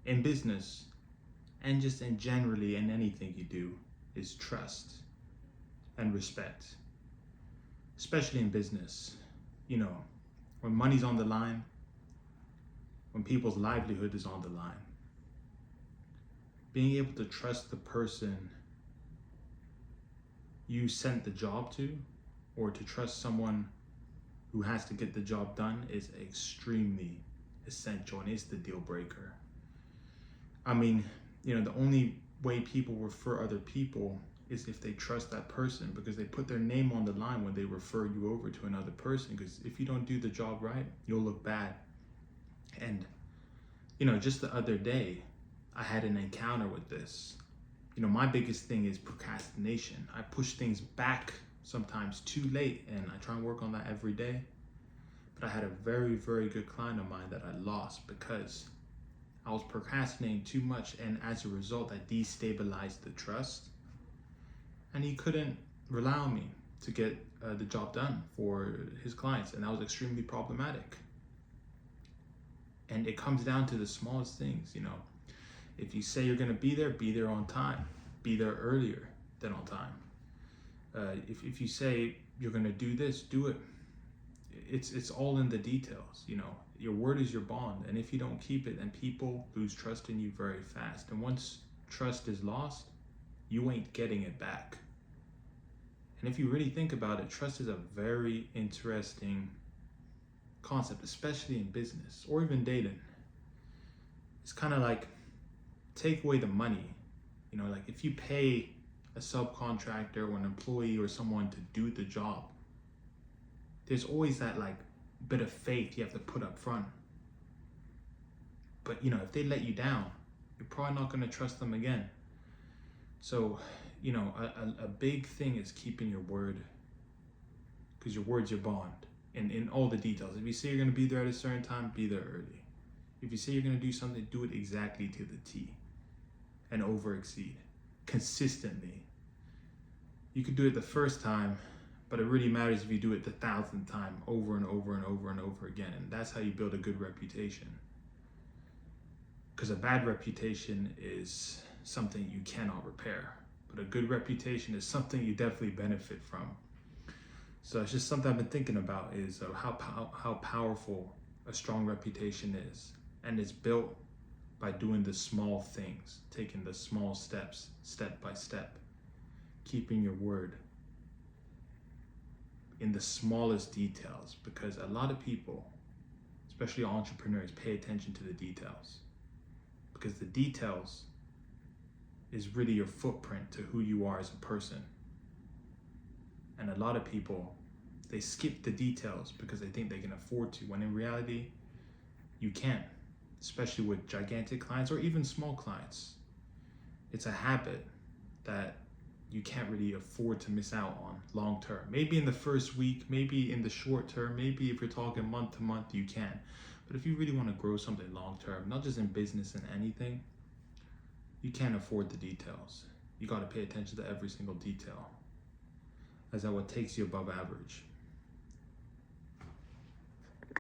in business and just in generally in anything you do is trust and respect, especially in business. You know, when money's on the line, when people's livelihood is on the line, being able to trust the person you sent the job to, or to trust someone who has to get the job done, is extremely essential and is the deal breaker. I mean, the only way people refer other people is if they trust that person, because they put their name on the line when they refer you over to another person. Because if you don't do the job right, you'll look bad. And just the other day, I had an encounter with this. My biggest thing is procrastination. I push things back sometimes too late, and I try and work on that every day. But I had a very, very good client of mine that I lost because I was procrastinating too much, and as a result, I destabilized the trust. And he couldn't rely on me to get the job done for his clients, and that was extremely problematic. And it comes down to the smallest things. If you say you're going to be there on time, be there earlier than on time. If you say you're going to do this, do it. It's all in the details. Your word is your bond, and if you don't keep it, then people lose trust in you very fast. And once trust is lost, you ain't getting it back. And if you really think about it, trust is a very interesting concept, especially in business or even dating. It's kind of like, take away the money. Like if you pay a subcontractor or an employee or someone to do the job, there's always that bit of faith you have to put up front. But if they let you down, you're probably not going to trust them again. So a big thing is keeping your word, because your word's your bond in all the details. If you say you're going to be there at a certain time, be there early. If you say you're going to do something, do it exactly to the T and over exceed consistently. You could do it the first time, but it really matters if you do it the 1,000th time, over and over and over and over again. And that's how you build a good reputation. Because a bad reputation is something you cannot repair, but a good reputation is something you definitely benefit from. So it's just something I've been thinking about, is how powerful a strong reputation is. And it's built by doing the small things, taking the small steps, step by step, keeping your word in the smallest details. Because a lot of people, especially entrepreneurs, pay attention to the details, because the details is really your footprint to who you are as a person. And a lot of people, they skip the details because they think they can afford to, when in reality, you can't, especially with gigantic clients or even small clients. It's a habit that you can't really afford to miss out on long term. Maybe in the first week, maybe in the short term, maybe if you're talking month to month, you can. But if you really want to grow something long term, not just in business and anything, you can't afford the details. You got to pay attention to every single detail, as that what takes you above average.